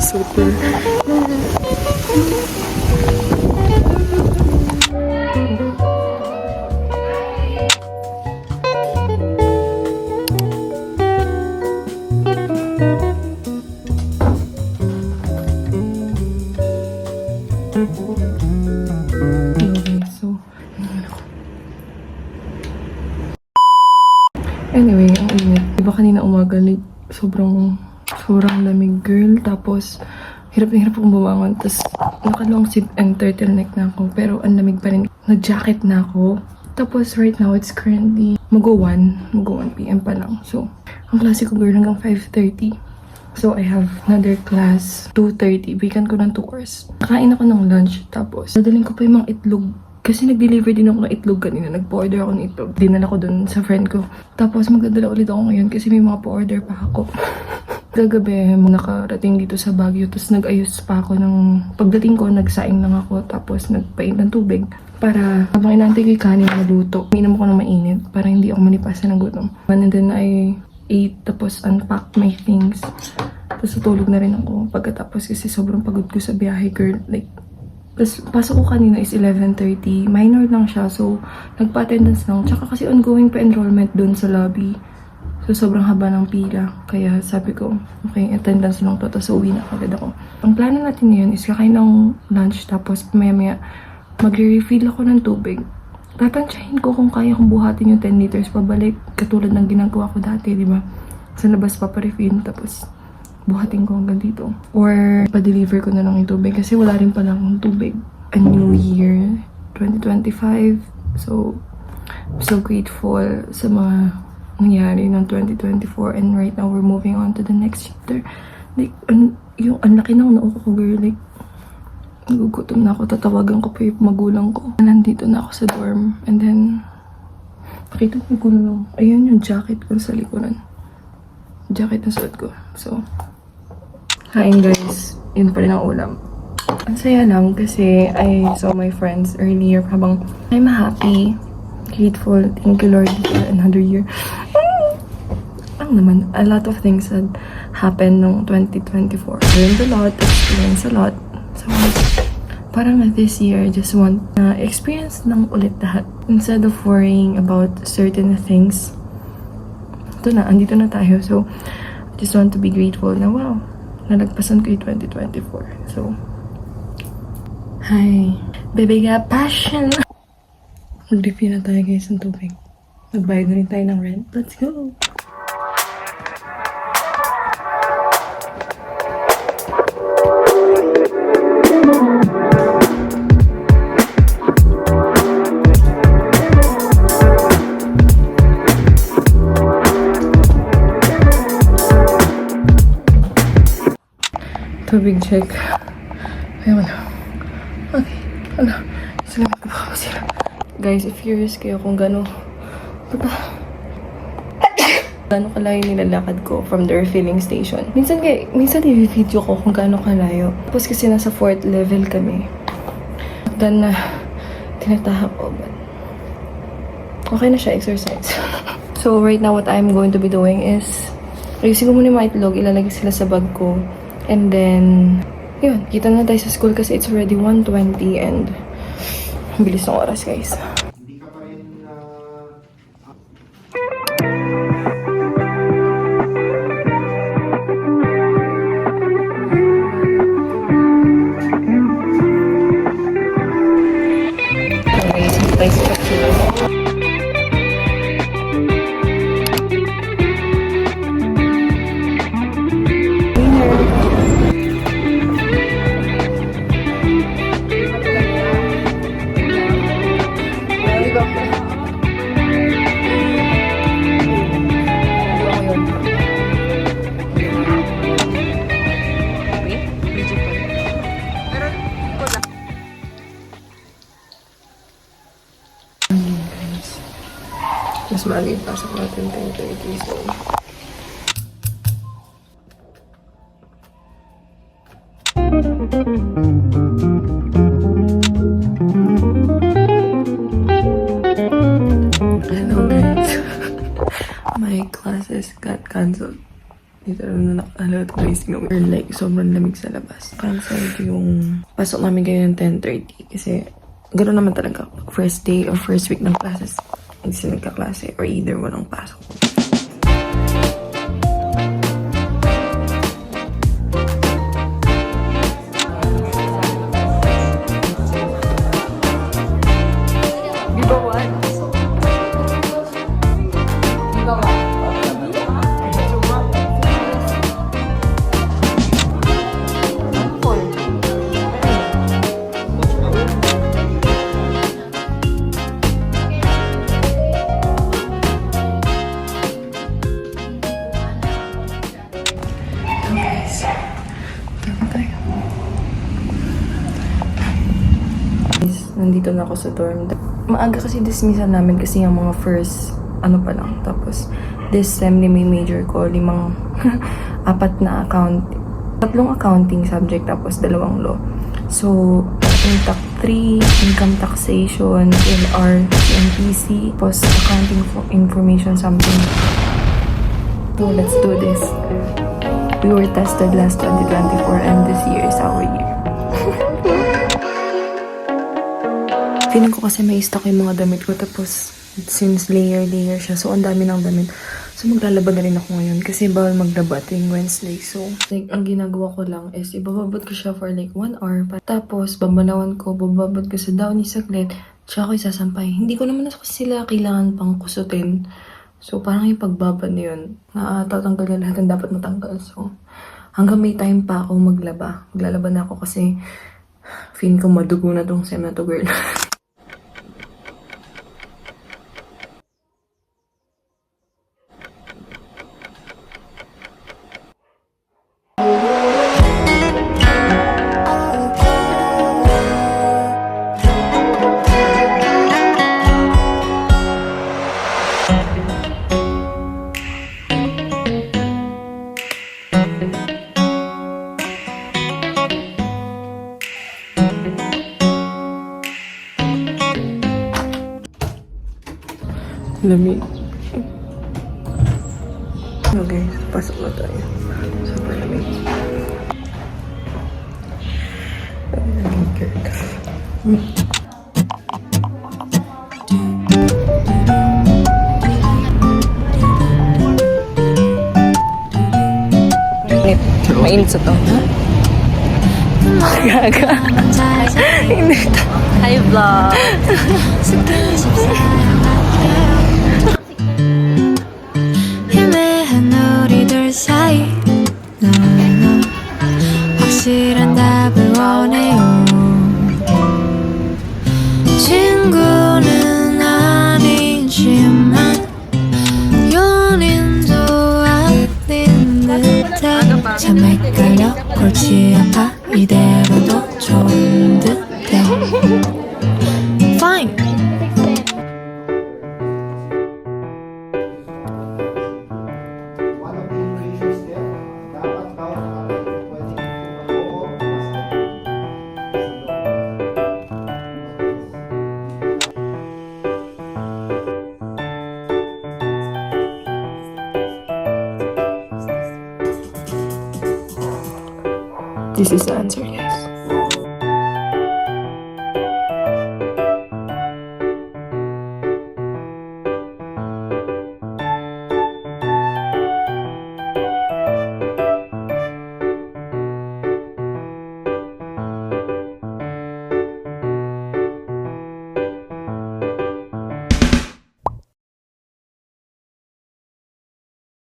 Super. Anyway, ang init. Diba kanina umaga, like, sobrang lamig, girl. Tapos, hirap na hirap akong bumangon. Tapos, naka-long sleeve and turtleneck na ako. Pero, ang lamig pa rin. Nag-jacket na ako. Tapos, right now, it's currently mag-1 p.m. pa lang. So, ang klase ko, girl, hanggang 5:30. So, I have another class, 2:30. Weekend ko ng 2 hours. Nakain ako ng lunch. Tapos, nadaling ko pa yung mga itlog. Kasi nag-deliver din ako ng itlog kanina. Nag-order ako ng itlog. Dinala ko dun sa friend ko. Tapos magdadala ulit ako ngayon kasi may mga pa-order pa ako. Kagabi, nakarating dito sa Baguio. Tapos nag-ayos pa ako ng... Pagdating ko, nagsaing lang ako. Tapos nagpaint ng tubig. Para habang inaantay ko yung kanin maluto, minum ko ng mainit. Para hindi ako manipasan ng gutom. And then I ate. Tapos unpack my things. Tapos tutulog na rin ako. Pagkatapos kasi sobrang pagod ko sa biyahe, girl. Like, tapos, pasok ko kanina is 11:30. Minor lang siya. So, nagpa-attendance lang. Tsaka kasi ongoing pa enrollment dun sa lobby. So, sobrang haba ng pila. Kaya sabi ko, okay, attendance lang to. Tapos, uwi na agad ako. Ang plano natin ngayon is kakain ng lunch. Tapos, maya-maya, magre-refill ako ng tubig. Tatansyahin ko kung kaya kong buhatin yung 10 liters pabalik. Katulad ng ginagawa ko dati, di ba? Sa labas pa-refill. Tapos, buhatin ko hanggang dito. Or, pa-deliver ko na lang yung tubig. Kasi wala rin pala akong tubig. A new year, 2025. So, I'm so grateful sa mga nangyari ng 2024. And right now, we're moving on to the next chapter. Like, yung laki ng noo ko, girl. Like, nagugutom na ako. Tatawagan ko pa yung magulang ko. Nandito na ako sa dorm. And then, nakita ko yung gulong. Ayun yung jacket ko sa likuran. Jacket na suot ko. So, kain guys, yun pa rin ang ulam. Ang saya lang kasi I saw my friends earlier habang I'm happy, grateful, thank you Lord for another year. Ang naman, a lot of things had happened noong 2024. Learned a lot, experienced a lot. So, parang this year, I just want na experience lang ulit lahat. Instead of worrying about certain things, ito na, andito na tayo. So, I just want to be grateful na wow, nalagpasan ko yung 2024. So, hi. Baby got passion. Mag-refill na tayo guys ng tubig. Magbayad na rin tayo ng rent. Let's go. Tubig check. Ayun. Okay. Ano? Salamat ko pa sila. Guys, if curious kayo kung gano'n kalayo nilalakad ko from the refilling station. Minsan i-video ko kung gano'n kalayo. Tapos kasi nasa 4th level kami. Dan na tinatahak ko. But okay na siya, exercise. So right now, what I'm going to be doing is ayusin ko muna yung mga itlog. Ilalagay sila sa bag ko. And then, yun, kita na tayo sa school kasi it's already 1:20 and ang bilis ng oras, guys. Okay, so tayo sa kapsula. Mas bagay pa sa natin 10:30, so hello guys. My classes got cancelled Dito na nakakalot ko yung or like, sobrang lamig sa labas. Cancel yung pasok namin ngayon ng 10:30 kasi gano'n naman talaga. First day or first week ng classes. Hindi sila nagkaklase or either walang pasok. Nandito na ako sa dorm. Maaga kasi dismissal namin kasi yung mga first, ano pa lang. Tapos, this sem ni may major ko, 5, 4 na tatlong accounting subject, tapos 2 law. So, Intac 3, Income Taxation, LR, CNPC, Post Accounting Information something. So, let's do this. We were tested last 2024 and this year is our year. Feeling ko kasi may stock yung mga damit ko. Tapos, since layer siya. So, ang dami ng damit. So, maglalaba na rin ako ngayon. Kasi bawal maglaba tuwing Wednesday. So, like, ang ginagawa ko lang is, ibababad ko siya for like 1 hour. Tapos, babalawan ko, bababad ko sa downy saglit. Tsaka ko isasampay. Hindi ko naman kasi sila kailangan pang kusutin. So, parang yung pagbabad na yun, tatanggal na lahat ang dapat matanggal. So, hanggang may time pa ako maglaba. Maglalaba na ako kasi feeling ko madugo na tong sem na to, girl. Lamig. Okay, pasok na tayo. Super lamig. Lamig, girl. Mainit sa to, ha? Gaga. Init. Hi, vlog! 희미한 우리들 사이 너 확실한 답을 원해요. 친구는 아니지만 연인도 아닌 듯해. 참 헷갈려 골치 아파 이대로도 좋은 듯해. Fine. This is the answer, yeah.